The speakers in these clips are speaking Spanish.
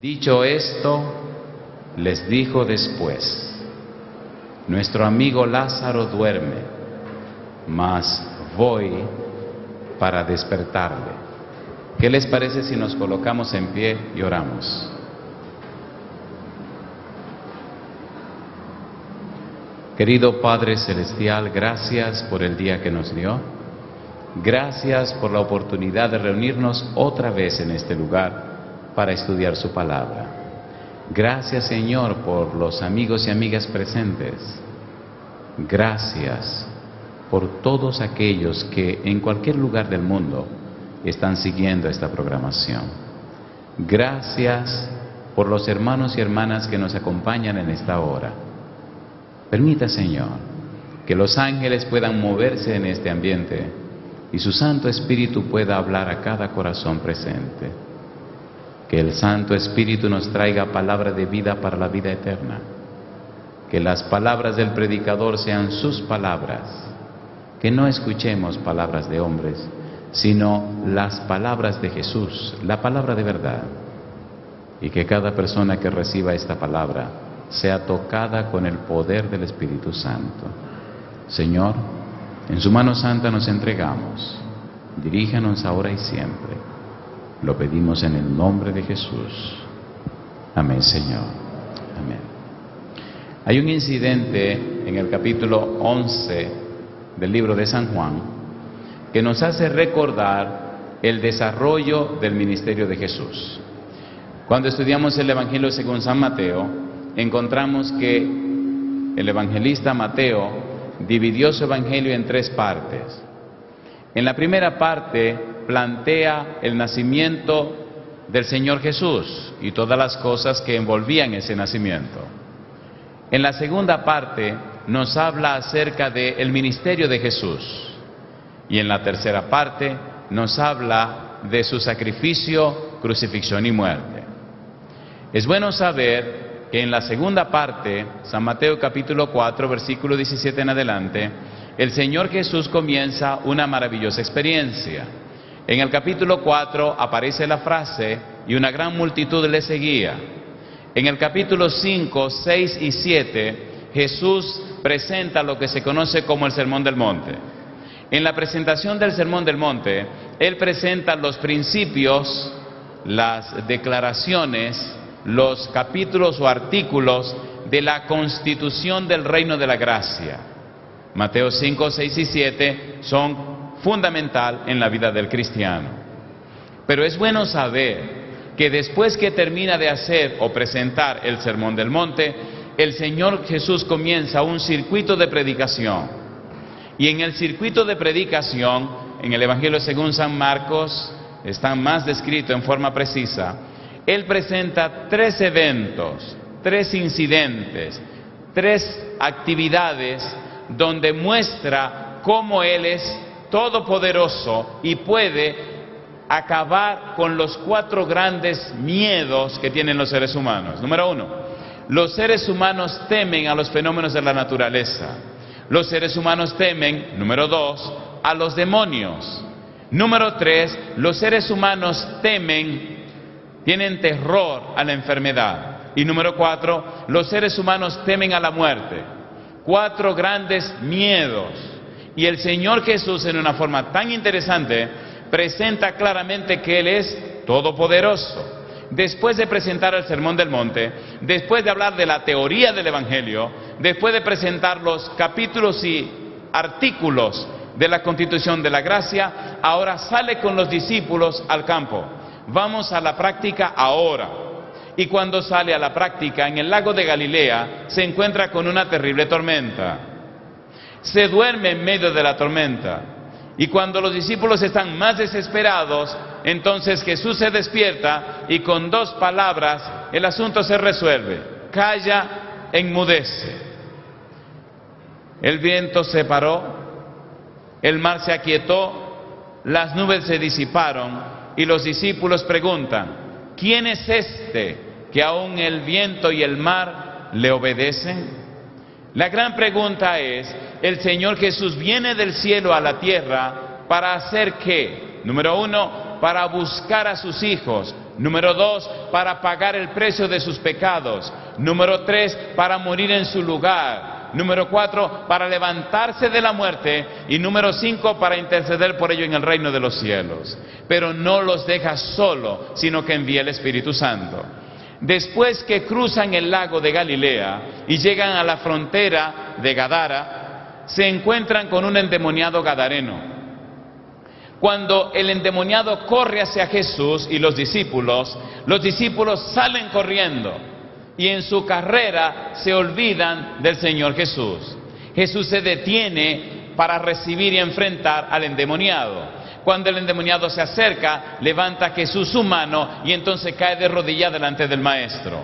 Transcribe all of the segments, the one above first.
Dicho esto, les dijo después: nuestro amigo Lázaro duerme, mas voy para despertarle. ¿Qué les parece si nos colocamos en pie y oramos? Querido Padre Celestial, gracias por el día que nos dio. Gracias por la oportunidad de reunirnos otra vez en este lugar para estudiar su palabra. Gracias, Señor, por los amigos y amigas presentes. Gracias por todos aquellos que en cualquier lugar del mundo están siguiendo esta programación. Gracias por los hermanos y hermanas que nos acompañan en esta hora. Permita, Señor, que los ángeles puedan moverse en este ambiente y su Santo Espíritu pueda hablar a cada corazón presente. Que el Santo Espíritu nos traiga palabra de vida para la vida eterna. Que las palabras del predicador sean sus palabras. Que no escuchemos palabras de hombres, sino las palabras de Jesús, la palabra de verdad. Y que cada persona que reciba esta palabra sea tocada con el poder del Espíritu Santo. Señor, en su mano santa nos entregamos. Diríjanos ahora y siempre. Lo pedimos en el nombre de Jesús. Amén, Señor. Amén. Hay un incidente en el capítulo 11 del libro de San Juan que nos hace recordar el desarrollo del ministerio de Jesús. Cuando estudiamos el Evangelio según San Mateo, encontramos que el evangelista Mateo dividió su evangelio en 3 partes. En la primera parte plantea el nacimiento del Señor Jesús y todas las cosas que envolvían ese nacimiento. En la segunda parte nos habla acerca del ministerio de Jesús. Y en la tercera parte nos habla de su sacrificio, crucifixión y muerte. Es bueno saber que en la segunda parte, San Mateo capítulo 4, versículo 17 en adelante, el Señor Jesús comienza una maravillosa experiencia. En el capítulo 4 aparece la frase: y una gran multitud le seguía. En el capítulo 5, 6 y 7, Jesús presenta lo que se conoce como el Sermón del Monte. En la presentación del Sermón del Monte, Él presenta los principios, las declaraciones, los capítulos o artículos de la constitución del reino de la gracia. Mateo 5, 6 y 7 son fundamental en la vida del cristiano. Pero es bueno saber que después que termina de hacer o presentar el Sermón del Monte, el Señor Jesús comienza un circuito de predicación. Y en el circuito de predicación, en el Evangelio según San Marcos, está más descrito en forma precisa. Él presenta 3 eventos, 3 incidentes, 3 actividades donde muestra cómo Él es todopoderoso y puede acabar con los 4 grandes miedos que tienen los seres humanos. Número 1, los seres humanos temen a los fenómenos de la naturaleza. Los seres humanos temen, número 2, a los demonios. Número 3, los seres humanos tienen terror a la enfermedad. Y número 4, los seres humanos temen a la muerte. 4 grandes miedos. Y el Señor Jesús, en una forma tan interesante, presenta claramente que Él es todopoderoso. Después de presentar el Sermón del Monte, después de hablar de la teoría del Evangelio, después de presentar los capítulos y artículos de la constitución de la gracia, ahora sale con los discípulos al campo. Vamos a la práctica ahora. Y cuando sale a la práctica en el lago de Galilea, se encuentra con una terrible tormenta. Se duerme en medio de la tormenta. Y cuando los discípulos están más desesperados, entonces Jesús se despierta y con 2 palabras el asunto se resuelve: calla, enmudece. El viento se paró, el mar se aquietó, las nubes se disiparon y los discípulos preguntan: ¿quién es este que aún el viento y el mar le obedecen? La gran pregunta es: el Señor Jesús viene del cielo a la tierra ¿para hacer qué? Número 1, para buscar a sus hijos, Número 2, para pagar el precio de sus pecados. Número 3, para morir en su lugar. Número 4, para levantarse de la muerte. Y número 5, para interceder por ello en el reino de los cielos. Pero no los deja solo, sino que envía el Espíritu Santo. Después que cruzan el lago de Galilea y llegan a la frontera de Gadara, se encuentran con un endemoniado gadareno. Cuando el endemoniado corre hacia Jesús y los discípulos salen corriendo y en su carrera se olvidan del Señor Jesús. Jesús se detiene para recibir y enfrentar al endemoniado. Cuando el endemoniado se acerca, levanta Jesús su mano y entonces cae de rodillas delante del Maestro.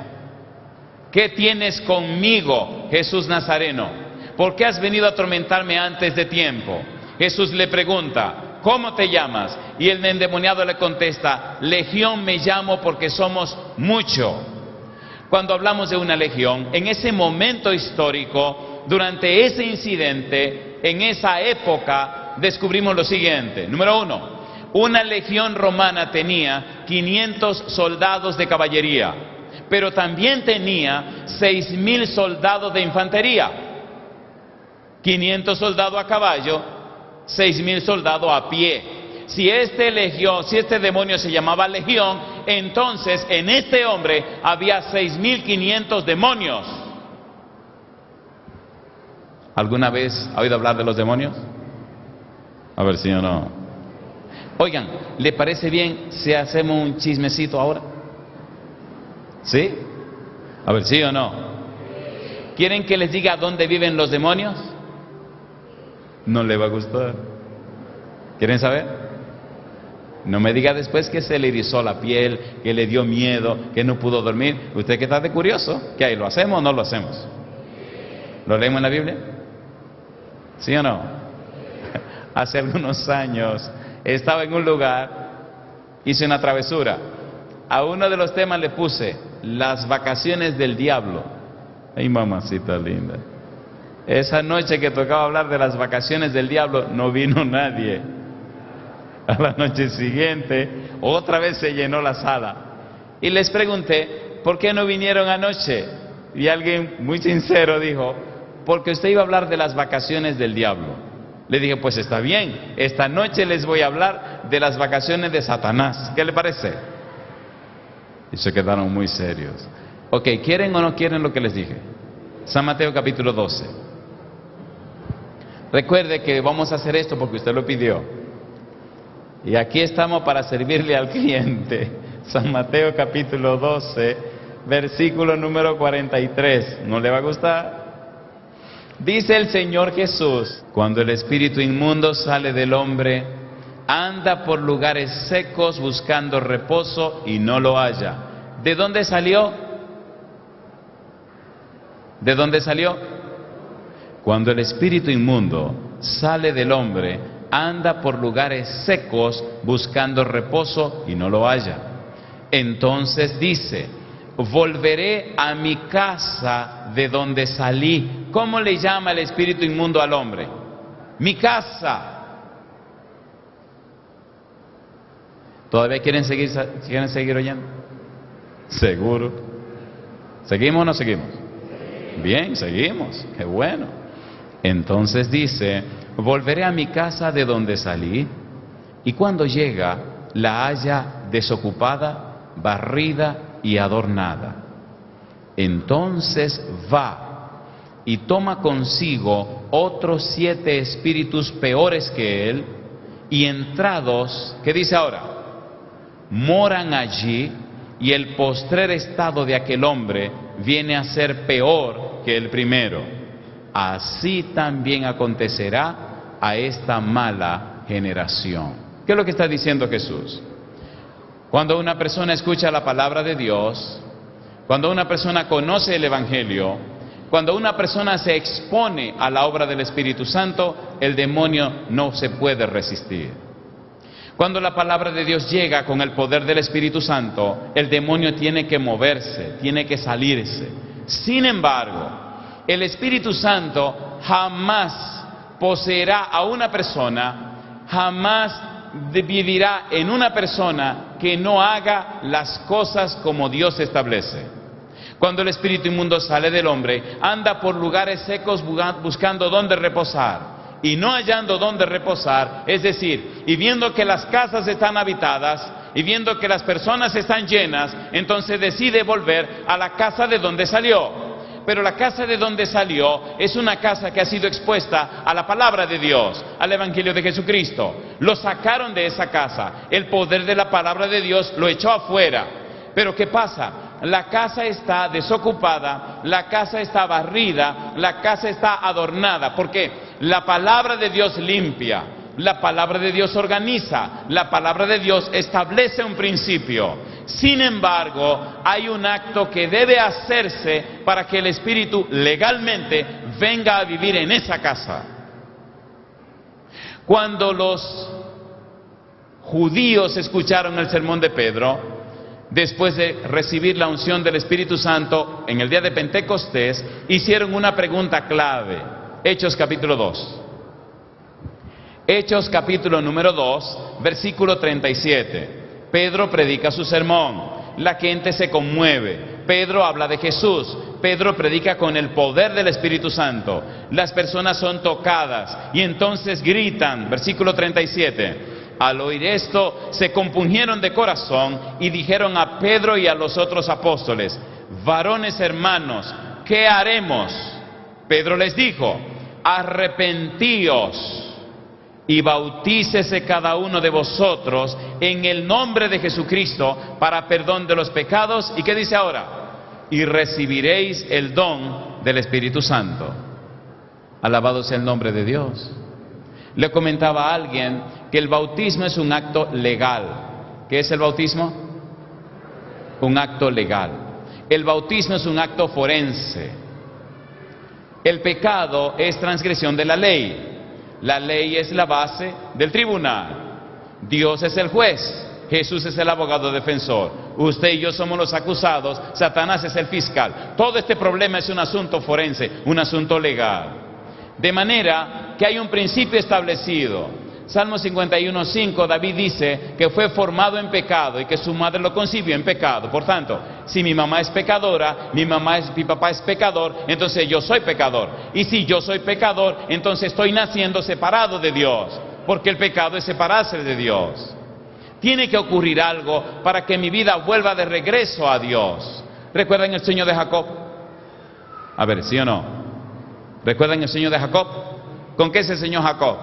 ¿Qué tienes conmigo, Jesús Nazareno? ¿Por qué has venido a atormentarme antes de tiempo? Jesús le pregunta, ¿cómo te llamas? Y el endemoniado le contesta, Legión me llamo porque somos mucho. Cuando hablamos de una legión, en ese momento histórico, durante ese incidente, en esa época, descubrimos lo siguiente. Número 1, una legión romana tenía 500 soldados de caballería, pero también tenía 6,000 soldados de infantería. 500 soldados a caballo, 6,000 soldados a pie. Si este demonio se llamaba legión, entonces en este hombre había 6,500 demonios. ¿Alguna vez ha oído hablar de los demonios? A ver si o no. Oigan, ¿le parece bien si hacemos un chismecito ahora? ¿Sí? A ver si o no. ¿Quieren que les diga dónde viven los demonios? No le va a gustar. ¿Quieren saber? No me diga después que se le erizó la piel, que le dio miedo, que no pudo dormir. Usted que está de curioso, ¿qué hay? ¿Lo hacemos o no lo hacemos? ¿Lo leemos en la Biblia? ¿Sí o no? Hace algunos años estaba en un lugar, hice una travesura. A uno de los temas le puse las vacaciones del diablo. Ay, mamacita linda. Esa noche que tocaba hablar de las vacaciones del diablo, no vino nadie. A la noche siguiente, otra vez se llenó la sala. Y les pregunté, ¿por qué no vinieron anoche? Y alguien muy sincero dijo, porque usted iba a hablar de las vacaciones del diablo. Le dije, pues está bien, esta noche les voy a hablar de las vacaciones de Satanás. ¿Qué le parece? Y se quedaron muy serios. Ok, ¿quieren o no quieren lo que les dije? San Mateo capítulo 12. Recuerde que vamos a hacer esto porque usted lo pidió. Y aquí estamos para servirle al cliente. San Mateo capítulo 12, versículo número 43. ¿No le va a gustar? Dice el Señor Jesús, cuando el espíritu inmundo sale del hombre, anda por lugares secos buscando reposo y no lo halla. ¿De dónde salió? ¿De dónde salió? Cuando el espíritu inmundo sale del hombre, anda por lugares secos buscando reposo y no lo halla. Entonces dice, volveré a mi casa de donde salí. ¿Cómo le llama el espíritu inmundo al hombre? Mi casa. ¿Todavía quieren seguir oyendo? ¿Seguro? ¿Seguimos o no seguimos? Bien, seguimos. Qué bueno. Entonces dice, volveré a mi casa de donde salí, y cuando llega, la halla desocupada, barrida y adornada. Entonces va y toma consigo otros 7 espíritus peores que él, y entrados, ¿qué dice ahora? Moran allí, y el postrer estado de aquel hombre viene a ser peor que el primero. Así también acontecerá a esta mala generación. ¿Qué es lo que está diciendo Jesús? Cuando una persona escucha la palabra de Dios, cuando una persona conoce el Evangelio, cuando una persona se expone a la obra del Espíritu Santo, el demonio no se puede resistir. Cuando la palabra de Dios llega con el poder del Espíritu Santo, el demonio tiene que moverse, tiene que salirse. Sin embargo, el Espíritu Santo jamás poseerá a una persona, jamás vivirá en una persona que no haga las cosas como Dios establece. Cuando el espíritu inmundo sale del hombre, anda por lugares secos buscando dónde reposar. Y no hallando dónde reposar, es decir, y viendo que las casas están habitadas, y viendo que las personas están llenas, entonces decide volver a la casa de donde salió. Pero la casa de donde salió es una casa que ha sido expuesta a la palabra de Dios, al Evangelio de Jesucristo. Lo sacaron de esa casa, el poder de la palabra de Dios lo echó afuera. Pero ¿qué pasa? La casa está desocupada, la casa está barrida, la casa está adornada, porque la palabra de Dios limpia, la palabra de Dios organiza, la palabra de Dios establece un principio. Sin embargo, hay un acto que debe hacerse para que el Espíritu legalmente venga a vivir en esa casa. Cuando los judíos escucharon el sermón de Pedro, después de recibir la unción del Espíritu Santo en el día de Pentecostés, hicieron una pregunta clave. Hechos capítulo 2. Hechos capítulo número 2, versículo 37. Pedro predica su sermón. La gente se conmueve. Pedro habla de Jesús. Pedro predica con el poder del Espíritu Santo. Las personas son tocadas y entonces gritan. Versículo 37. Al oír esto, se compungieron de corazón y dijeron a Pedro y a los otros apóstoles: varones hermanos, ¿qué haremos? Pedro les dijo: arrepentíos y bautícese cada uno de vosotros en el nombre de Jesucristo para perdón de los pecados. ¿Y qué dice ahora? Y recibiréis el don del Espíritu Santo. Alabado sea el nombre de Dios. Le comentaba a alguien que el bautismo es un acto legal. ¿Qué es el bautismo? Un acto legal. El bautismo es un acto forense. El pecado es transgresión de la ley. La ley es la base del tribunal. Dios es el juez. Jesús es el abogado defensor. Usted y yo somos los acusados. Satanás es el fiscal. Todo este problema es un asunto forense, un asunto legal. De manera que hay un principio establecido. Salmo 51:5, David dice que fue formado en pecado y que su madre lo concibió en pecado. Por tanto, si mi mamá es pecadora, mi papá es pecador, entonces yo soy pecador. Y si yo soy pecador, entonces estoy naciendo separado de Dios, porque el pecado es separarse de Dios. Tiene que ocurrir algo para que mi vida vuelva de regreso a Dios. ¿Recuerdan el sueño de Jacob? A ver, ¿sí o no? ¿Recuerdan el sueño de Jacob? ¿Con qué se enseñó Jacob?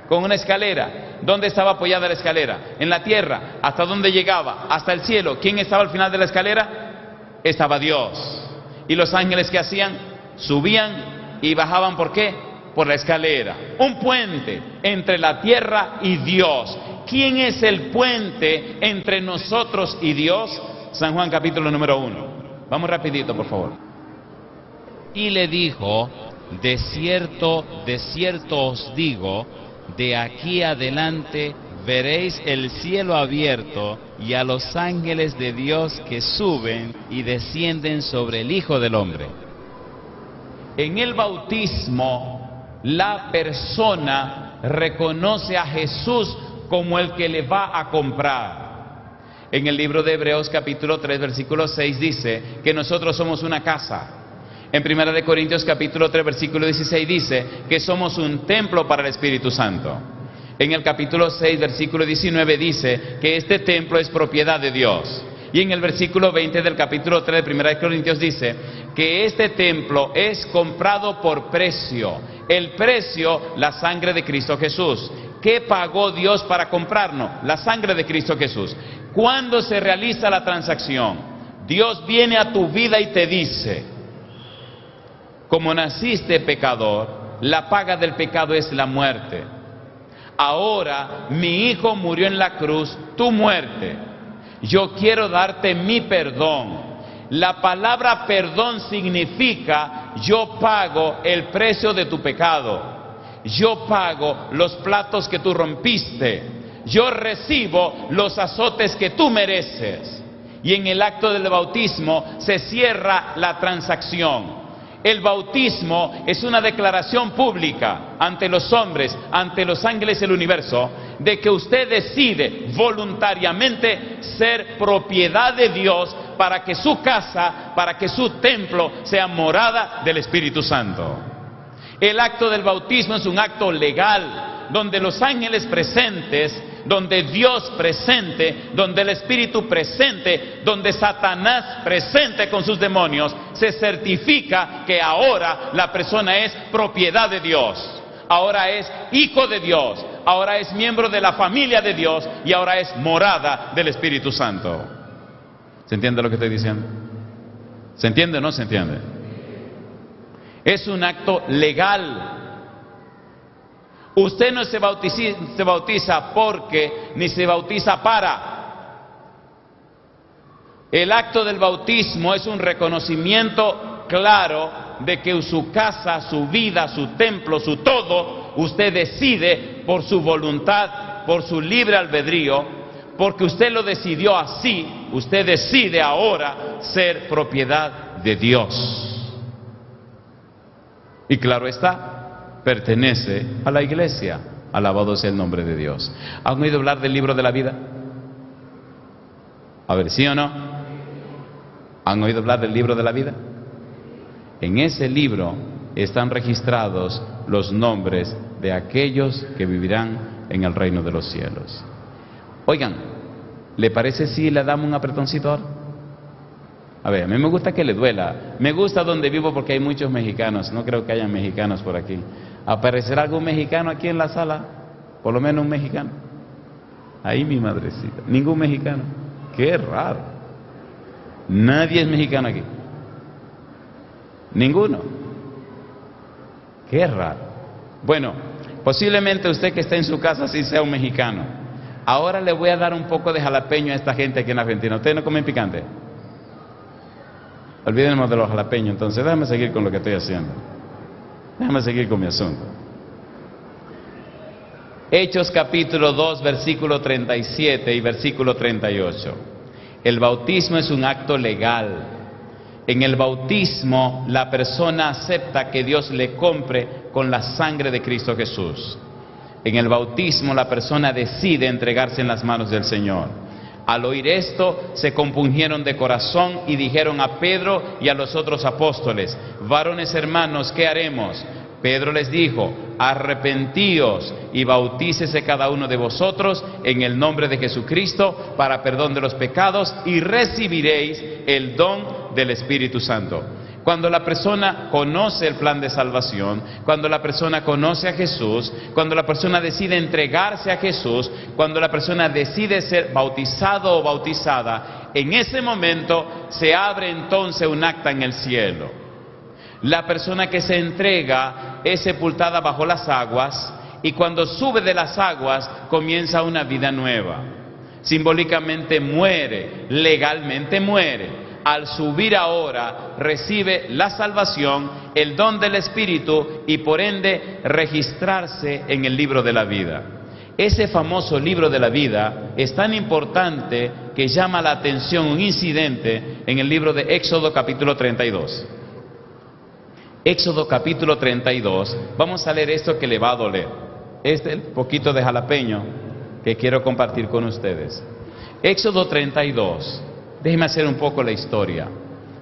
Con una escalera. ¿Dónde estaba apoyada la escalera? En la tierra. ¿Hasta dónde llegaba? Hasta el cielo. ¿Quién estaba al final de la escalera? Estaba Dios. ¿Y los ángeles qué hacían? Subían y bajaban. ¿Por qué? Por la escalera. Un puente entre la tierra y Dios. ¿Quién es el puente entre nosotros y Dios? San Juan capítulo número 1. Vamos rapidito, por favor. Y le dijo: de cierto os digo, de aquí adelante veréis el cielo abierto y a los ángeles de Dios que suben y descienden sobre el Hijo del Hombre. En el bautismo, la persona reconoce a Jesús como el que le va a comprar. En el libro de Hebreos capítulo 3 versículo 6 dice que nosotros somos una casa. En 1 de Corintios capítulo 3 versículo 16 dice que somos un templo para el Espíritu Santo. En el capítulo 6 versículo 19 dice que este templo es propiedad de Dios. Y en el versículo 20 del capítulo 3 de 1 de Corintios dice que este templo es comprado por precio. El precio, la sangre de Cristo Jesús. ¿Qué pagó Dios para comprarnos? La sangre de Cristo Jesús. ¿Cuándo se realiza la transacción? Dios viene a tu vida y te dice: como naciste pecador, la paga del pecado es la muerte. Ahora mi hijo murió en la cruz, tu muerte. Yo quiero darte mi perdón. La palabra perdón significa: yo pago el precio de tu pecado. Yo pago los platos que tú rompiste. Yo recibo los azotes que tú mereces. Y en el acto del bautismo se cierra la transacción. El bautismo es una declaración pública ante los hombres, ante los ángeles del universo, de que usted decide voluntariamente ser propiedad de Dios para que su casa, para que su templo sea morada del Espíritu Santo. El acto del bautismo es un acto legal, donde los ángeles presentes, donde Dios presente, donde el Espíritu presente, donde Satanás presente con sus demonios, se certifica que ahora la persona es propiedad de Dios, ahora es hijo de Dios, ahora es miembro de la familia de Dios y ahora es morada del Espíritu Santo. ¿Se entiende lo que estoy diciendo? ¿Se entiende o no se entiende? Es un acto legal. Usted no se bautiza porque, ni se bautiza para. El acto del bautismo es un reconocimiento claro de que su casa, su vida, su templo, su todo, usted decide por su voluntad, por su libre albedrío, porque usted lo decidió así, usted decide ahora ser propiedad de Dios. Y claro está, pertenece a la iglesia. Alabado sea el nombre de Dios. ¿Han oído hablar del libro de la vida? A ver, ¿sí o no? ¿Han oído hablar del libro de la vida? En ese libro están registrados los nombres de aquellos que vivirán en el reino de los cielos. Oigan, ¿le parece si le damos un apretoncito ahora? A ver, a mí me gusta que le duela. Me gusta donde vivo porque hay muchos mexicanos. No creo que haya mexicanos por aquí. ¿Aparecerá algún mexicano aquí en la sala? Por lo menos un mexicano. Ahí mi madrecita. Ningún mexicano. Qué raro. Nadie es mexicano aquí. Ninguno. Qué raro. Bueno, posiblemente usted que está en su casa sí sea un mexicano. Ahora le voy a dar un poco de jalapeño a esta gente aquí en Argentina. ¿Ustedes no comen picante? Olvídenos de los jalapeños, entonces déjame seguir con lo que estoy haciendo. Déjame seguir con mi asunto. Hechos capítulo 2, versículo 37 y versículo 38. El bautismo es un acto legal. En el bautismo la persona acepta que Dios le compre con la sangre de Cristo Jesús. En el bautismo la persona decide entregarse en las manos del Señor. Al oír esto, se compungieron de corazón y dijeron a Pedro y a los otros apóstoles: varones hermanos, ¿qué haremos? Pedro les dijo: arrepentíos y bautícese cada uno de vosotros en el nombre de Jesucristo para perdón de los pecados y recibiréis el don del Espíritu Santo. Cuando la persona conoce el plan de salvación, cuando la persona conoce a Jesús, cuando la persona decide entregarse a Jesús, cuando la persona decide ser bautizado o bautizada, en ese momento se abre entonces un acta en el cielo. La persona que se entrega es sepultada bajo las aguas y cuando sube de las aguas comienza una vida nueva. Simbólicamente muere, legalmente muere. Al subir ahora recibe la salvación, el don del Espíritu y por ende registrarse en el libro de la vida. Ese famoso libro de la vida es tan importante que llama la atención un incidente en el libro de Éxodo capítulo 32. Éxodo capítulo 32, vamos a leer esto que le va a doler. Este es el poquito de jalapeño que quiero compartir con ustedes. Éxodo 32. Déjeme hacer un poco la historia.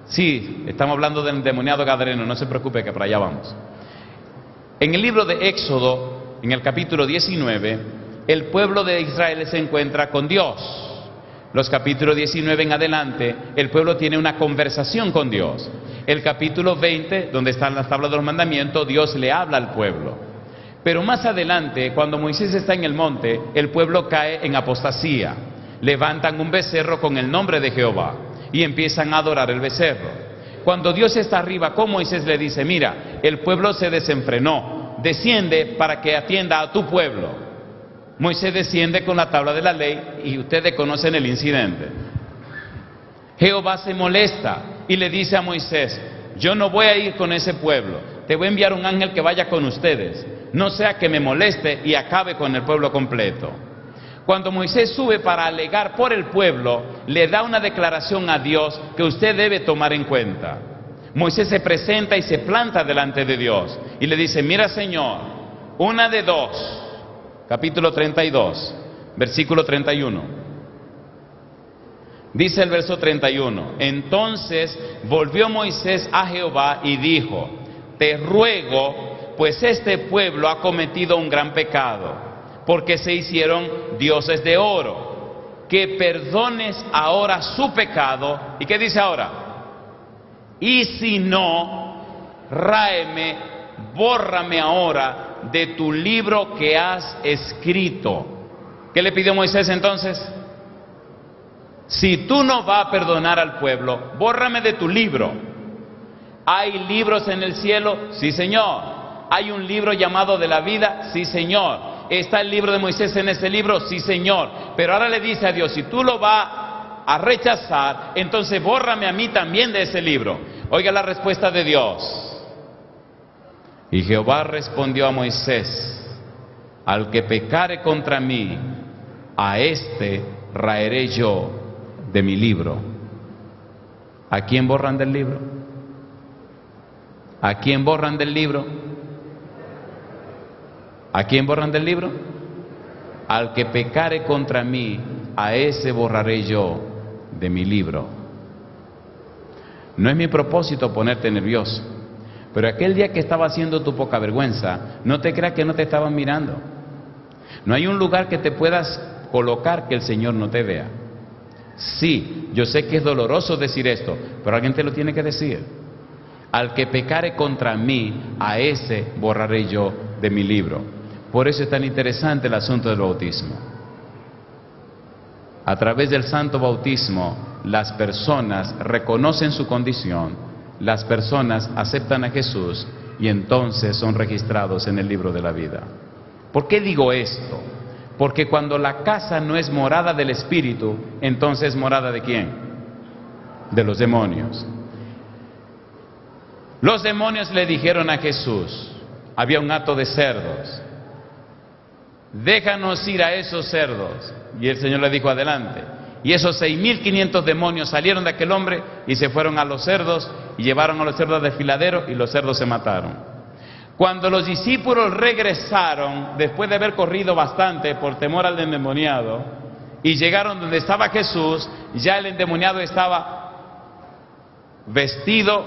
Sí, estamos hablando del endemoniado gadareno, no se preocupe que para allá vamos. En el libro de Éxodo, en el capítulo 19, el pueblo de Israel se encuentra con Dios. Los capítulos 19 en adelante, el pueblo tiene una conversación con Dios. El capítulo 20, donde están las tablas de los mandamientos, Dios le habla al pueblo. Pero más adelante, cuando Moisés está en el monte, el pueblo cae en apostasía. Levantan un becerro con el nombre de Jehová y empiezan a adorar el becerro. Cuando Dios está arriba con Moisés le dice: mira, el pueblo se desenfrenó, desciende para que atienda a tu pueblo. Moisés desciende con la tabla de la ley y ustedes conocen el incidente. Jehová se molesta y le dice a Moisés: yo no voy a ir con ese pueblo, te voy a enviar un ángel que vaya con ustedes, no sea que me moleste y acabe con el pueblo completo. Cuando Moisés sube para alegar por el pueblo, le da una declaración a Dios que usted debe tomar en cuenta. Moisés se presenta y se planta delante de Dios y le dice: mira, Señor, una de dos, capítulo 32, versículo 31. Dice el verso 31, entonces volvió Moisés a Jehová y dijo, te ruego, pues este pueblo ha cometido un gran pecado, porque se hicieron dioses de oro, que perdones ahora su pecado. ¿Y qué dice ahora? Y si no, ráeme, bórrame ahora de tu libro que has escrito. ¿Qué le pidió Moisés entonces? Si tú no vas a perdonar al pueblo, bórrame de tu libro. ¿Hay libros en el cielo? Sí, Señor. ¿Hay un libro llamado de la vida? Sí, Señor. ¿Está el libro de Moisés en ese libro? Sí, Señor. Pero ahora le dice a Dios, si tú lo vas a rechazar, entonces bórrame a mí también de ese libro. Oiga la respuesta de Dios. Y Jehová respondió a Moisés, al que pecare contra mí, a éste raeré yo de mi libro. ¿A quién borran del libro? ¿A quién borran del libro? ¿A quién borran del libro? Al que pecare contra mí, a ese borraré yo de mi libro. No es mi propósito ponerte nervioso, pero aquel día que estaba haciendo tu poca vergüenza, no te creas que no te estaban mirando. No hay un lugar que te puedas colocar que el Señor no te vea. Sí, yo sé que es doloroso decir esto, pero alguien te lo tiene que decir. Al que pecare contra mí, a ese borraré yo de mi libro. Por eso es tan interesante el asunto del bautismo. A través del santo bautismo, las personas reconocen su condición, las personas aceptan a Jesús y entonces son registrados en el libro de la vida. ¿Por qué digo esto? Porque cuando la casa no es morada del Espíritu, entonces morada ¿de quién? De los demonios. Los demonios le dijeron a Jesús, había un hato de cerdos, déjanos ir a esos cerdos. Y el Señor le dijo, adelante. Y esos 6.500 demonios salieron de aquel hombre y se fueron a los cerdos y llevaron a los cerdos al desfiladero y los cerdos se mataron. Cuando los discípulos regresaron, después de haber corrido bastante por temor al endemoniado, y llegaron donde estaba Jesús, ya el endemoniado estaba vestido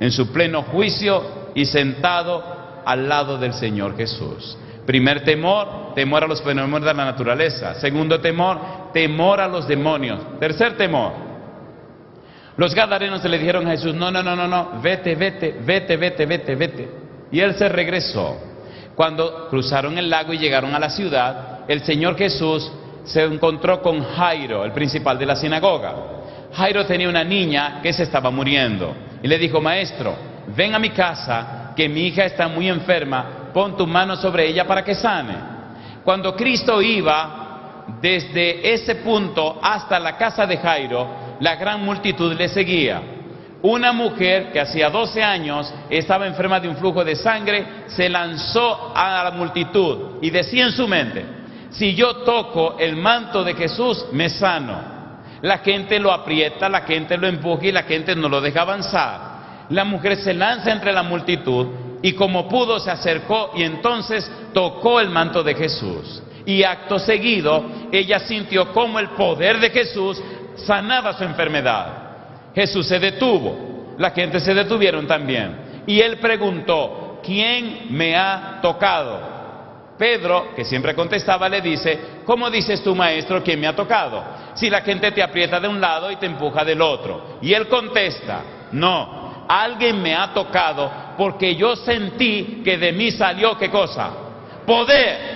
en su pleno juicio y sentado al lado del Señor Jesús. Primer temor, temor a los fenómenos de la naturaleza. Segundo temor, temor a los demonios. Tercer temor, los gadarenos le dijeron a Jesús, no, vete. Y él se regresó. Cuando cruzaron el lago y llegaron a la ciudad, el Señor Jesús se encontró con Jairo, el principal de la sinagoga. Jairo tenía una niña que se estaba muriendo. Y le dijo, maestro, ven a mi casa, que mi hija está muy enferma, pon tu mano sobre ella para que sane. Cuando Cristo iba desde ese punto hasta la casa de Jairo, la gran multitud le seguía. Una mujer que hacía 12 años estaba enferma de un flujo de sangre, se lanzó a la multitud y decía en su mente, si yo toco el manto de Jesús, me sano. La gente lo aprieta, la gente lo empuja y la gente no lo deja avanzar. La mujer se lanza entre la multitud y como pudo se acercó y entonces tocó el manto de Jesús. Y acto seguido, ella sintió como el poder de Jesús sanaba su enfermedad. Jesús se detuvo, la gente se detuvieron también. Y él preguntó, ¿quién me ha tocado? Pedro, que siempre contestaba, le dice, ¿cómo dices tú, maestro, quién me ha tocado? Si la gente te aprieta de un lado y te empuja del otro. Y él contesta, no, alguien me ha tocado porque yo sentí que de mí salió, ¿qué cosa? Poder.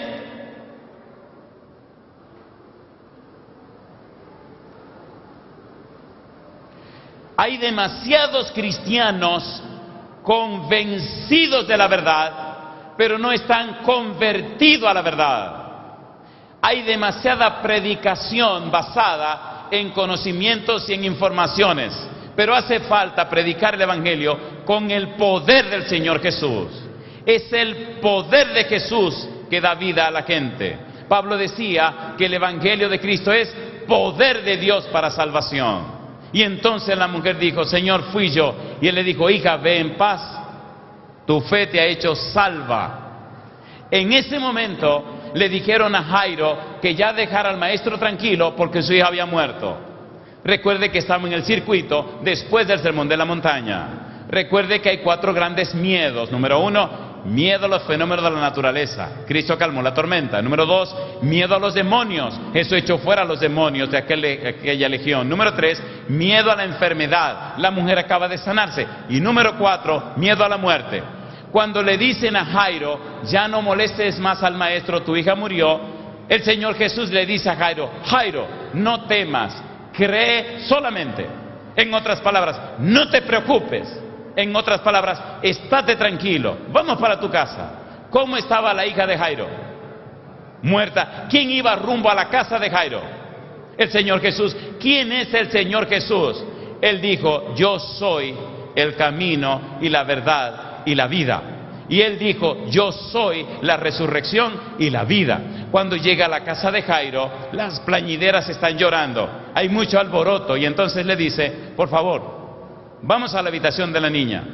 Hay demasiados cristianos convencidos de la verdad, pero no están convertidos a la verdad. Hay demasiada predicación basada en conocimientos y en informaciones, pero hace falta predicar el Evangelio con el poder del Señor Jesús. Es el poder de Jesús que da vida a la gente. Pablo decía que el Evangelio de Cristo es poder de Dios para salvación. Y entonces la mujer dijo, Señor, fui yo. Y él le dijo, hija, ve en paz, tu fe te ha hecho salva. En ese momento le dijeron a Jairo que ya dejara al maestro tranquilo porque su hija había muerto. Recuerde que estamos en el circuito después del Sermón de la Montaña. Recuerde que hay 4 grandes miedos. Número 1, miedo a los fenómenos de la naturaleza. Cristo calmó la tormenta. Número 2, miedo a los demonios. Jesús echó fuera a los demonios de aquella legión. Número 3, miedo a la enfermedad. La mujer acaba de sanarse. Y número 4, miedo a la muerte. Cuando le dicen a Jairo, ya no molestes más al maestro, tu hija murió, el Señor Jesús le dice a Jairo, Jairo, no temas, cree solamente. En otras palabras, no te preocupes. En otras palabras, estate tranquilo, vamos para tu casa. ¿Cómo estaba la hija de Jairo? Muerta. ¿Quién iba rumbo a la casa de Jairo? El Señor Jesús. ¿Quién es el Señor Jesús? Él dijo, yo soy el camino y la verdad y la vida. Y él dijo, yo soy la resurrección y la vida. Cuando llega a la casa de Jairo, las plañideras están llorando, hay mucho alboroto, y entonces le dice, por favor, vamos a la habitación de la niña.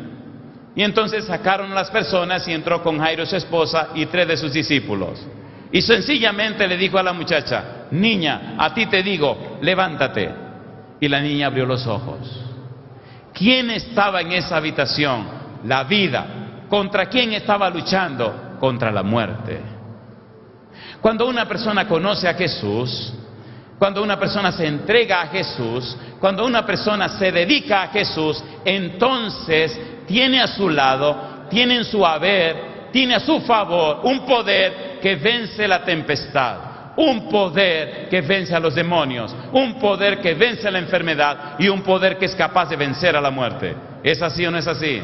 Y entonces sacaron a las personas y entró con Jairo su esposa y 3 de sus discípulos. Y sencillamente le dijo a la muchacha, niña, a ti te digo, levántate. Y la niña abrió los ojos. ¿Quién estaba en esa habitación? La vida. ¿Contra quién estaba luchando? Contra la muerte. Cuando una persona conoce a Jesús, cuando una persona se entrega a Jesús, cuando una persona se dedica a Jesús, entonces tiene a su lado, tiene en su haber, tiene a su favor un poder que vence la tempestad, un poder que vence a los demonios, un poder que vence a la enfermedad y un poder que es capaz de vencer a la muerte. ¿Es así o no es así?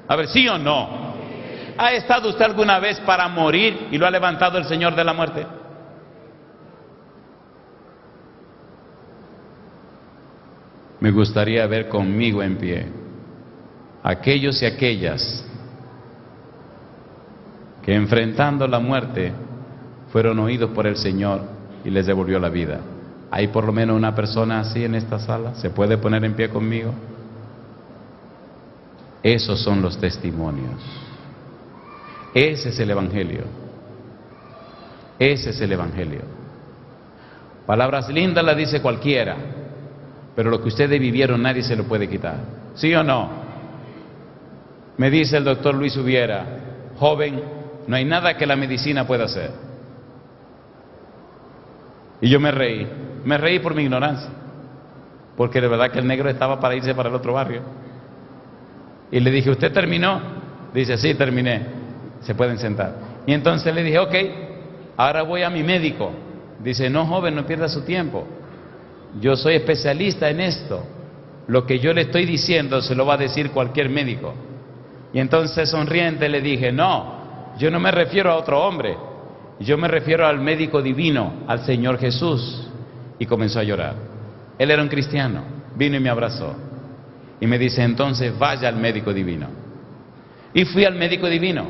A ver, ¿sí o no? ¿Ha estado usted alguna vez para morir y lo ha levantado el Señor de la muerte? Me gustaría ver conmigo en pie aquellos y aquellas que enfrentando la muerte fueron oídos por el Señor y les devolvió la vida. ¿Hay por lo menos una persona así en esta sala? ¿Se puede poner en pie conmigo? Esos son los testimonios. Ese es el Evangelio. Ese es el Evangelio. Palabras lindas las dice cualquiera, pero lo que ustedes vivieron nadie se lo puede quitar. ¿Sí o no? Me dice el doctor Luis Ubiera, joven, no hay nada que la medicina pueda hacer. Y yo me reí por mi ignorancia, porque de verdad que el negro estaba para irse para el otro barrio. Y le dije, ¿usted terminó? Dice, sí, terminé. Se pueden sentar. Y entonces le dije, ok, ahora voy a mi médico. Dice, no, joven, no pierda su tiempo. Yo soy especialista en esto. Lo que yo le estoy diciendo se lo va a decir cualquier médico. Y entonces sonriente le dije, no, yo no me refiero a otro hombre. Yo me refiero al médico divino, al Señor Jesús. Y comenzó a llorar. Él era un cristiano. Vino y me abrazó. Y me dice, entonces vaya al médico divino. Y fui al médico divino.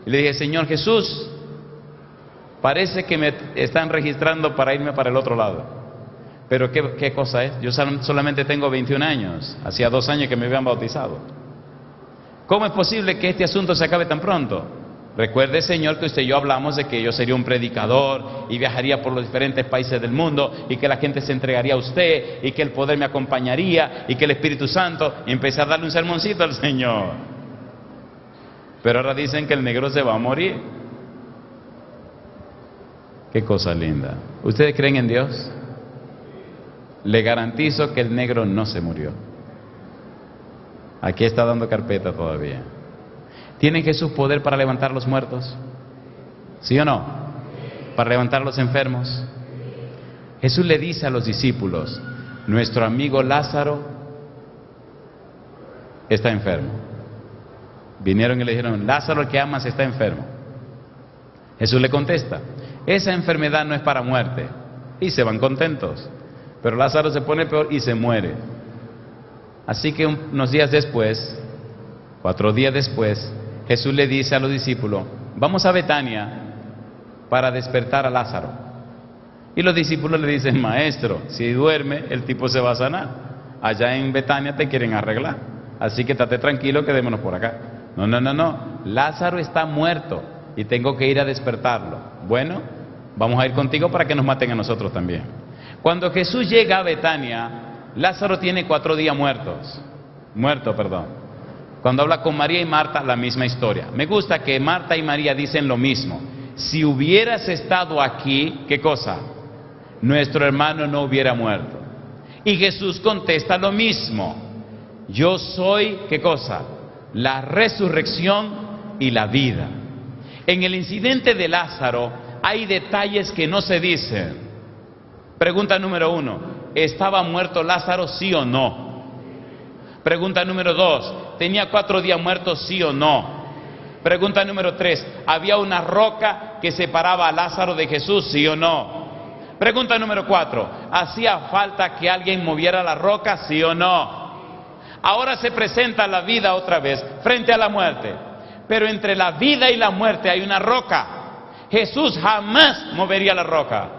Y le dije, Señor Jesús, parece que me están registrando para irme para el otro lado. Pero ¿qué cosa es? Yo solamente tengo 21 años. Hacía 2 años que me habían bautizado. ¿Cómo es posible que este asunto se acabe tan pronto? Recuerde, Señor, que usted y yo hablamos de que yo sería un predicador y viajaría por los diferentes países del mundo y que la gente se entregaría a usted y que el poder me acompañaría y que el Espíritu Santo, y empecé a darle un sermoncito al Señor. Pero ahora dicen que el negro se va a morir. Qué cosa linda. ¿Ustedes creen en Dios? Le garantizo que el negro no se murió. Aquí está dando carpeta todavía. ¿Tiene Jesús poder para levantar los muertos? ¿Sí o no? ¿Para levantar los enfermos? Jesús le dice a los discípulos, nuestro amigo Lázaro está enfermo. Vinieron y le dijeron, Lázaro, el que amas, está enfermo. Jesús le contesta, esa enfermedad no es para muerte. Y se van contentos. Pero Lázaro se pone peor y se muere. Así que unos días después, 4 días después, Jesús le dice a los discípulos, vamos a Betania para despertar a Lázaro. Y los discípulos le dicen, maestro, si duerme, el tipo se va a sanar. Allá en Betania te quieren arreglar. Así que estate tranquilo, quedémonos por acá. No. Lázaro está muerto y tengo que ir a despertarlo. bueno, vamos a ir contigo para que nos maten a nosotros también. Cuando Jesús llega a Betania, Lázaro tiene 4 días muerto. Cuando habla con María y Marta, la misma historia. Me gusta que Marta y María dicen lo mismo. Si hubieras estado aquí, ¿qué cosa? Nuestro hermano no hubiera muerto. Y Jesús contesta lo mismo. Yo soy, ¿qué cosa? La resurrección y la vida. En el incidente de Lázaro hay detalles que no se dicen. Pregunta número 1, ¿estaba muerto Lázaro, sí o no? Pregunta número 2, ¿tenía 4 días muerto, sí o no? Pregunta número 3, ¿había una roca que separaba a Lázaro de Jesús, sí o no? Pregunta número 4, ¿hacía falta que alguien moviera la roca, sí o no? Ahora se presenta la vida otra vez frente a la muerte, pero entre la vida y la muerte hay una roca. Jesús jamás movería la roca.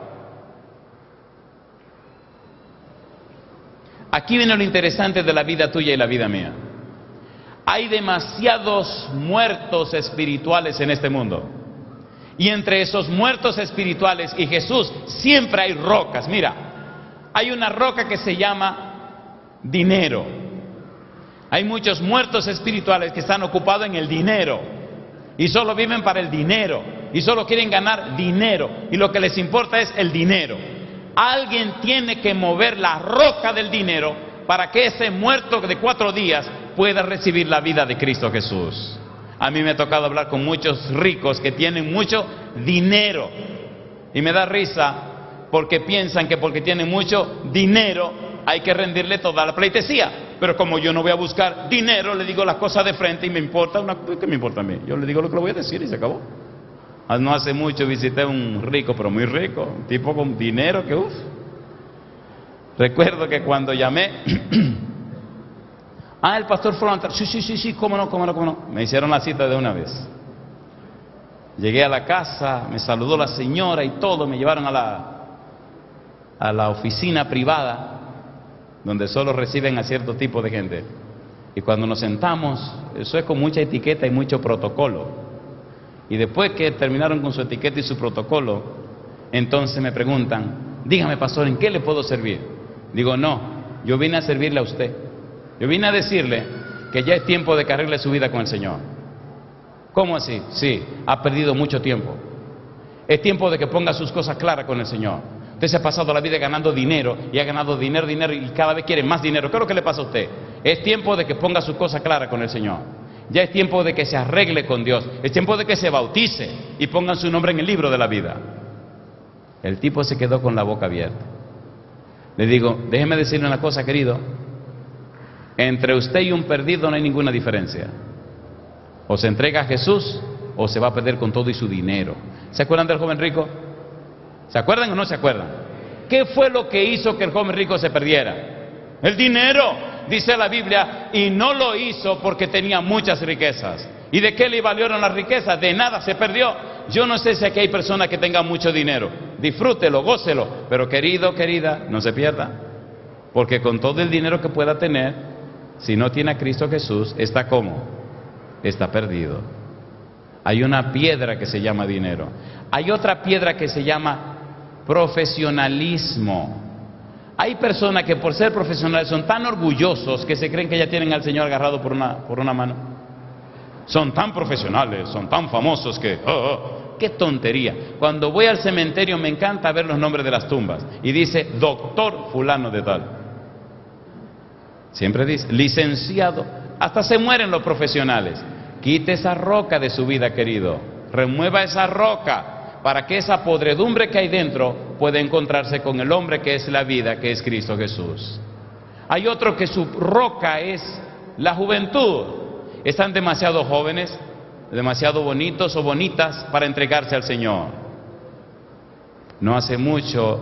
Aquí viene lo interesante de la vida tuya y la vida mía. Hay demasiados muertos espirituales en este mundo. Y entre esos muertos espirituales y Jesús siempre hay rocas. Mira, hay una roca que se llama dinero. Hay muchos muertos espirituales que están ocupados en el dinero. Y solo viven para el dinero. Y solo quieren ganar dinero. Y lo que les importa es el dinero. Alguien tiene que mover la roca del dinero para que ese muerto de 4 días pueda recibir la vida de Cristo Jesús. A mí me ha tocado hablar con muchos ricos que tienen mucho dinero. Y me da risa porque piensan que porque tienen mucho dinero hay que rendirle toda la pleitesía. Pero como yo no voy a buscar dinero, le digo las cosas de frente y me importa ¿qué me importa a mí? Yo le digo lo que le voy a decir y se acabó. No hace mucho visité a un rico, pero muy rico, un tipo con dinero que Recuerdo que cuando llamé, el pastor fulano, sí, cómo no. Me hicieron la cita de una vez. Llegué a la casa, me saludó la señora y todo, me llevaron a la oficina privada, donde solo reciben a cierto tipo de gente. Y cuando nos sentamos, eso es con mucha etiqueta y mucho protocolo. Y después que terminaron con su etiqueta y su protocolo, entonces me preguntan, dígame pastor, ¿en qué le puedo servir? Digo, no, yo vine a servirle a usted. Yo vine a decirle que ya es tiempo de cargarle su vida con el Señor. ¿Cómo así? Sí, ha perdido mucho tiempo. Es tiempo de que ponga sus cosas claras con el Señor. Usted se ha pasado la vida ganando dinero y ha ganado dinero y cada vez quiere más dinero. ¿Qué es lo que le pasa a usted? Es tiempo de que ponga sus cosas claras con el Señor. Ya es tiempo de que se arregle con Dios. Es tiempo de que se bautice y pongan su nombre en el libro de la vida. El tipo se quedó con la boca abierta. Le digo, déjeme decirle una cosa, querido. Entre usted y un perdido no hay ninguna diferencia. O se entrega a Jesús o se va a perder con todo y su dinero. ¿Se acuerdan del joven rico? ¿Se acuerdan o no se acuerdan? ¿Qué fue lo que hizo que el joven rico se perdiera? El dinero. Dice la Biblia, y no lo hizo porque tenía muchas riquezas. ¿Y de qué le valieron las riquezas? De nada, se perdió. Yo no sé si aquí hay personas que tengan mucho dinero. Disfrútelo, gócelo. Pero querido, querida, no se pierda. Porque con todo el dinero que pueda tener, si no tiene a Cristo Jesús, ¿está cómo? Está perdido. Hay una piedra que se llama dinero. Hay otra piedra que se llama profesionalismo. Hay personas que por ser profesionales son tan orgullosos que se creen que ya tienen al Señor agarrado por una mano. Son tan profesionales, son tan famosos que... ¡Qué tontería! Cuando voy al cementerio me encanta ver los nombres de las tumbas. Y dice, doctor fulano de tal. Siempre dice, licenciado. Hasta se mueren los profesionales. Quite esa roca de su vida, querido. Remueva esa roca, para que esa podredumbre que hay dentro pueda encontrarse con el hombre que es la vida, que es Cristo Jesús. Hay otro que su roca es la juventud. Están demasiado jóvenes, demasiado bonitos o bonitas para entregarse al Señor. No hace mucho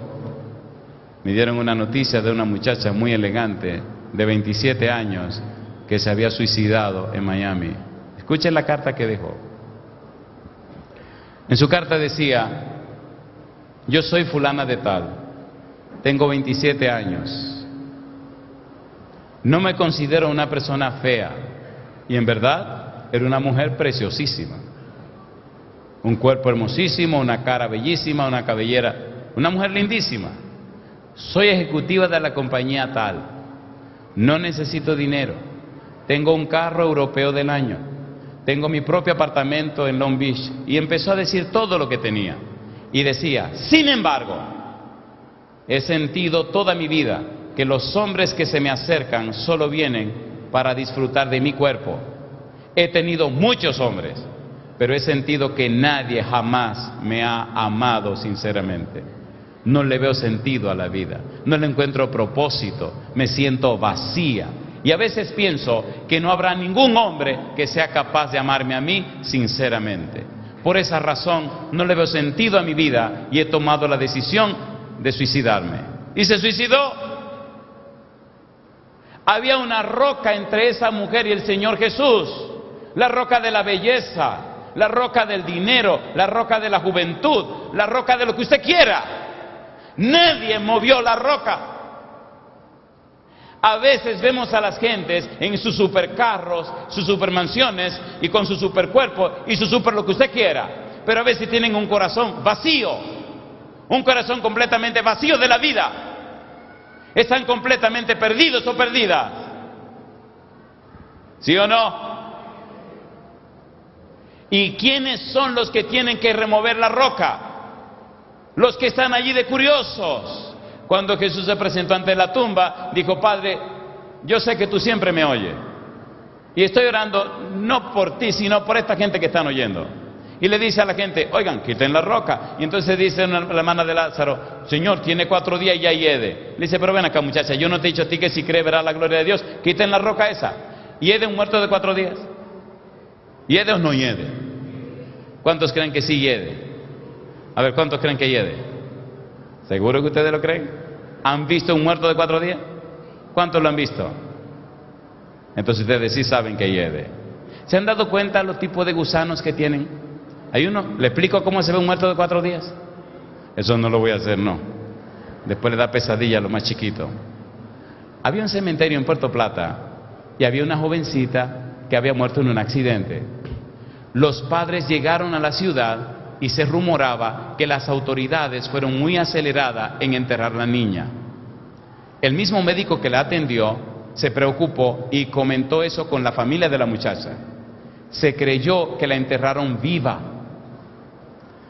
me dieron una noticia de una muchacha muy elegante de 27 años que se había suicidado en Miami. Escuchen la carta que dejó. En su carta decía, yo soy fulana de tal, tengo 27 años, no me considero una persona fea, y en verdad era una mujer preciosísima, Un cuerpo hermosísimo, una cara bellísima, una cabellera, una mujer lindísima. Soy ejecutiva de la compañía tal. No necesito dinero. Tengo un carro europeo del año. Tengo mi propio apartamento en Long Beach. Y empezó a decir todo lo que tenía. Y decía, sin embargo, he sentido toda mi vida que los hombres que se me acercan solo vienen para disfrutar de mi cuerpo. He tenido muchos hombres, pero he sentido que nadie jamás me ha amado sinceramente. No le veo sentido a la vida, no le encuentro propósito, me siento vacía. Y a veces pienso que no habrá ningún hombre que sea capaz de amarme a mí sinceramente. Por esa razón no le veo sentido a mi vida y he tomado la decisión de suicidarme. Y se suicidó. Había una roca entre esa mujer y el Señor Jesús, la roca de la belleza, la roca del dinero, la roca de la juventud, la roca de lo que usted quiera. Nadie movió la roca. A veces vemos a las gentes en sus supercarros, sus supermansiones y con su supercuerpo y su super lo que usted quiera, pero a veces tienen un corazón vacío, un corazón completamente vacío de la vida. Están completamente perdidos o perdidas. ¿Sí o no? ¿Y quiénes son los que tienen que remover la roca? Los que están allí de curiosos. Cuando Jesús se presentó ante la tumba, dijo, Padre, yo sé que tú siempre me oyes. Y estoy orando no por ti, sino por esta gente que están oyendo. Y le dice a la gente, oigan, quiten la roca. Y entonces dice la hermana de Lázaro, Señor, tiene 4 días y ya hiede. Le dice, pero ven acá muchacha, yo no te he dicho a ti que si crees verás la gloria de Dios. Quiten la roca esa. ¿Hiede un muerto de 4 días? ¿Hiede o no hiede? ¿Cuántos creen que sí hiede? A ver, ¿cuántos creen que hiede? ¿Seguro que ustedes lo creen? ¿Han visto un muerto de 4 días? ¿Cuántos lo han visto? Entonces ustedes sí saben que hiede. ¿Se han dado cuenta los tipos de gusanos que tienen? Hay uno, ¿le explico cómo se ve un muerto de 4 días? Eso no lo voy a hacer, no. Después le da pesadilla a lo más chiquito. Había un cementerio en Puerto Plata y había una jovencita que había muerto en un accidente. Los padres llegaron a la ciudad y se rumoraba que las autoridades fueron muy aceleradas en enterrar a la niña. El mismo médico que la atendió se preocupó y comentó eso con la familia de la muchacha. Se creyó que la enterraron viva.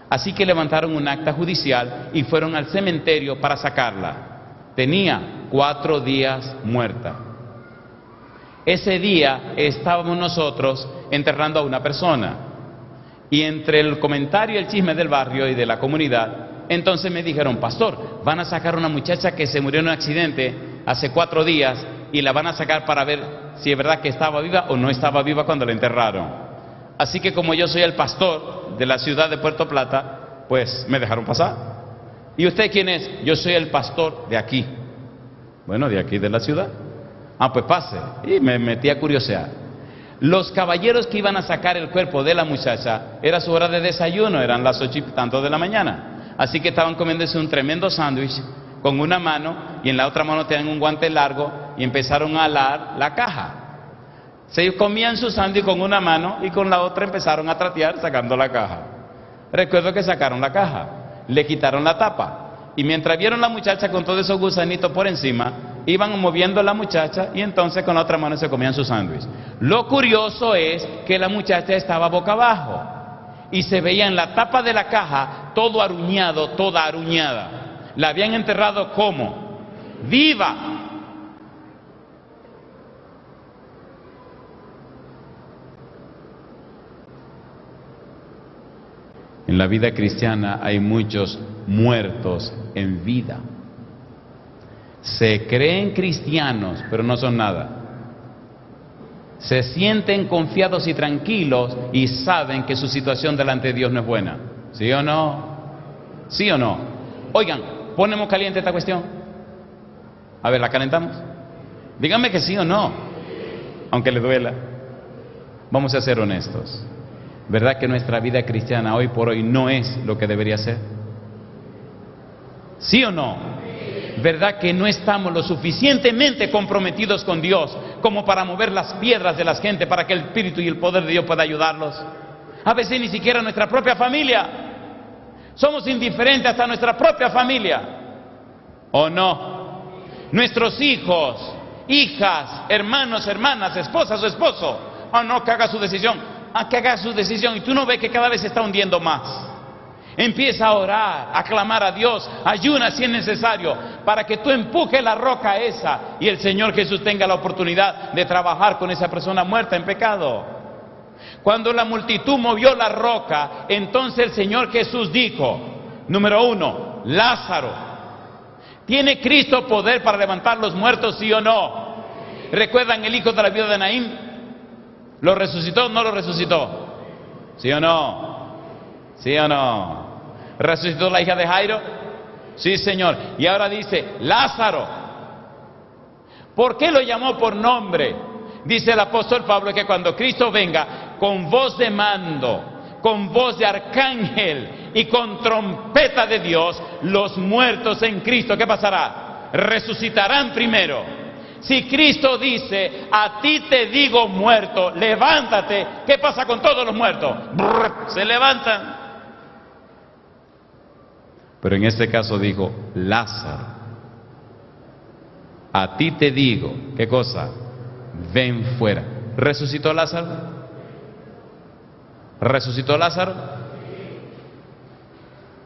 Así que levantaron un acta judicial y fueron al cementerio para sacarla. Tenía 4 días muerta. Ese día estábamos nosotros enterrando a una persona. Y entre el comentario y el chisme del barrio y de la comunidad, entonces me dijeron, pastor, van a sacar a una muchacha que se murió en un accidente hace 4 días y la van a sacar para ver si es verdad que estaba viva o no estaba viva cuando la enterraron. Así que como yo soy el pastor de la ciudad de Puerto Plata, pues me dejaron pasar. ¿Y usted quién es? Yo soy el pastor de aquí. Bueno, de aquí de la ciudad. Ah, pues pase. Y me metí a curiosear. Los caballeros que iban a sacar el cuerpo de la muchacha, era su hora de desayuno, eran las 8 y tanto de la mañana. Así que estaban comiéndose un tremendo sándwich con una mano y en la otra mano tenían un guante largo y empezaron a alar la caja. Se comían su sándwich con una mano y con la otra empezaron a tratear sacando la caja. Recuerdo que sacaron la caja, le quitaron la tapa y mientras vieron la muchacha con todos esos gusanitos por encima, iban moviendo a la muchacha y entonces con la otra mano se comían su sándwich. Lo curioso es que la muchacha estaba boca abajo y se veía en la tapa de la caja todo aruñado, toda aruñada. La habían enterrado ¿cómo? Viva. En la vida cristiana hay muchos muertos en vida. Se creen cristianos, pero no son nada. Se sienten confiados y tranquilos y saben que su situación delante de Dios no es buena. ¿Sí o no? ¿Sí o no? Oigan, ¿ponemos caliente esta cuestión? A ver, ¿la calentamos? Díganme que sí o no, aunque le duela. Vamos a ser honestos. ¿Verdad que nuestra vida cristiana hoy por hoy no es lo que debería ser? ¿Sí o no? ¿Verdad que no estamos lo suficientemente comprometidos con Dios como para mover las piedras de la gente para que el Espíritu y el poder de Dios pueda ayudarlos? A veces ni siquiera nuestra propia familia. Somos indiferentes hasta nuestra propia familia. ¿O no? Nuestros hijos, hijas, hermanos, hermanas, esposas o esposo. Oh, no, que haga su decisión. Que haga su decisión. Y tú no ves que cada vez se está hundiendo más. Empieza a orar, a clamar a Dios, ayuna si es necesario, para que tú empujes la roca esa y el Señor Jesús tenga la oportunidad de trabajar con esa persona muerta en pecado. Cuando la multitud movió la roca, entonces el Señor Jesús dijo, número 1, Lázaro, ¿tiene Cristo poder para levantar los muertos, sí o no? ¿Recuerdan el hijo de la viuda de Naín? ¿Lo resucitó o no lo resucitó? ¿Sí o no? ¿Sí o no? ¿Resucitó la hija de Jairo? Sí, Señor. Y ahora dice, Lázaro. ¿Por qué lo llamó por nombre? Dice el apóstol Pablo que cuando Cristo venga, con voz de mando, con voz de arcángel y con trompeta de Dios, los muertos en Cristo, ¿qué pasará? Resucitarán primero. Si Cristo dice, a ti te digo muerto, levántate, ¿qué pasa con todos los muertos? Se levantan. Pero en este caso dijo, Lázaro, a ti te digo, ¿qué cosa? Ven fuera. ¿Resucitó Lázaro? ¿Resucitó Lázaro?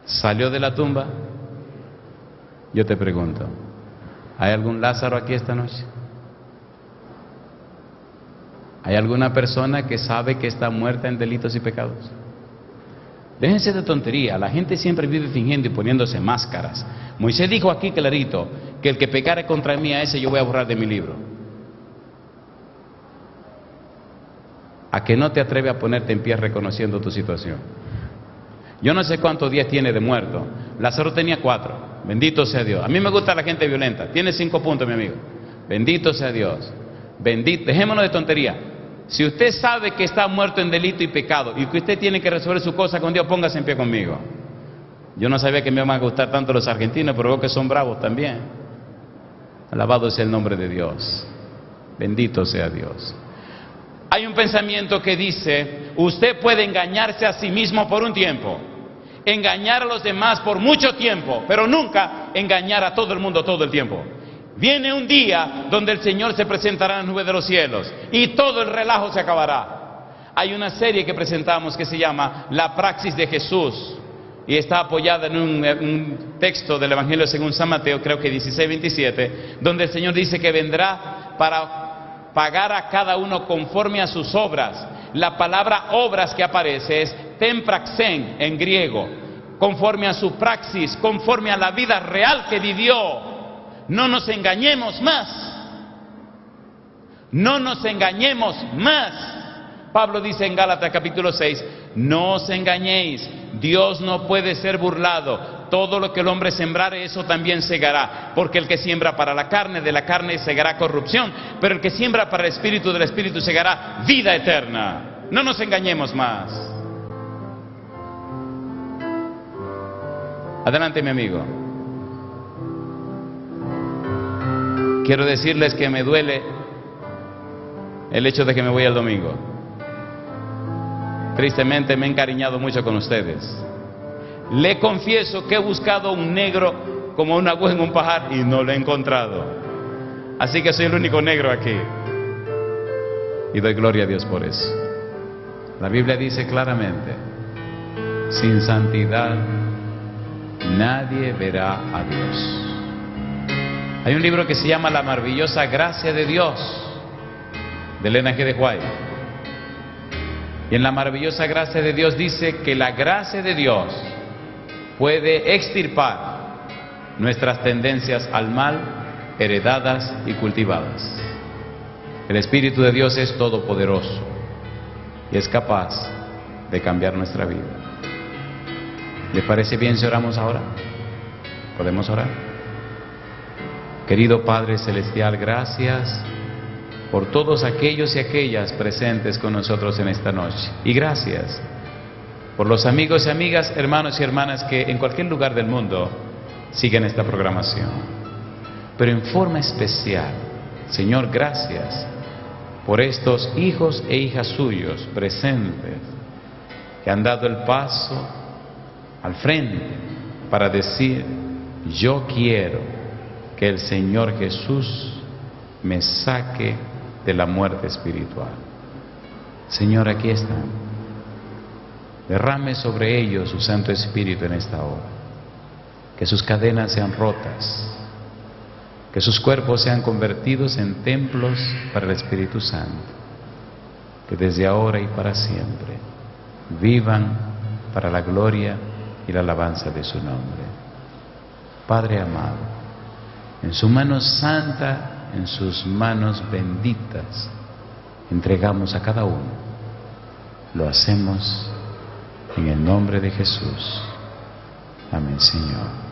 ¿Salió de la tumba? Yo te pregunto, ¿hay algún Lázaro aquí esta noche? ¿Hay alguna persona que sabe que está muerta en delitos y pecados? Déjense de tontería, la gente siempre vive fingiendo y poniéndose máscaras. Moisés dijo aquí clarito, que el que pecare contra mí, a ese yo voy a borrar de mi libro. ¿A que no te atreves a ponerte en pie reconociendo tu situación? Yo no sé cuántos días tiene de muerto. Lázaro tenía 4. Bendito sea Dios. A mí me gusta la gente violenta. Tiene 5 puntos, mi amigo. Bendito sea Dios. Dejémonos de tontería. Si usted sabe que está muerto en delito y pecado y que usted tiene que resolver su cosa con Dios, póngase en pie conmigo. Yo no sabía que me iban a gustar tanto los argentinos, pero veo que son bravos también. Alabado sea el nombre de Dios. Bendito sea Dios. Hay un pensamiento que dice, usted puede engañarse a sí mismo por un tiempo, engañar a los demás por mucho tiempo, pero nunca engañar a todo el mundo todo el tiempo. Viene un día donde el Señor se presentará en la nube de los cielos y todo el relajo se acabará. Hay una serie que presentamos que se llama La Praxis de Jesús y está apoyada en un texto del Evangelio según San Mateo, creo que 16:27, donde el Señor dice que vendrá para pagar a cada uno conforme a sus obras. La palabra obras que aparece es tempraxen en griego, conforme a su praxis, conforme a la vida real que vivió. No nos engañemos más. No nos engañemos más. Pablo dice en Gálatas capítulo 6, no os engañéis, Dios no puede ser burlado. Todo lo que el hombre sembrare, eso también segará. Porque el que siembra para la carne, de la carne segará corrupción. Pero el que siembra para el espíritu, del espíritu segará vida eterna. No nos engañemos más. Adelante, mi amigo. Quiero decirles que me duele el hecho de que me voy el domingo. Tristemente me he encariñado mucho con ustedes. Le confieso que he buscado un negro como una aguja en un pajar y no lo he encontrado. Así que soy el único negro aquí. Y doy gloria a Dios por eso. La Biblia dice claramente, sin santidad nadie verá a Dios. Hay un libro que se llama La maravillosa gracia de Dios, de Elena G. de White. Y en la maravillosa gracia de Dios dice que la gracia de Dios puede extirpar nuestras tendencias al mal, heredadas y cultivadas. El Espíritu de Dios es todopoderoso y es capaz de cambiar nuestra vida. ¿Le parece bien si oramos ahora? ¿Podemos orar? Querido Padre Celestial, gracias por todos aquellos y aquellas presentes con nosotros en esta noche. Y gracias por los amigos y amigas, hermanos y hermanas que en cualquier lugar del mundo siguen esta programación. Pero en forma especial, Señor, gracias por estos hijos e hijas suyos presentes que han dado el paso al frente para decir: yo quiero que el Señor Jesús me saque de la muerte espiritual. Señor, aquí están. Derrame sobre ellos su Santo Espíritu en esta hora. Que sus cadenas sean rotas, que sus cuerpos sean convertidos en templos para el Espíritu Santo, que desde ahora y para siempre vivan para la gloria y la alabanza de su nombre. Padre amado, en su mano santa, en sus manos benditas, entregamos a cada uno. Lo hacemos en el nombre de Jesús. Amén, Señor.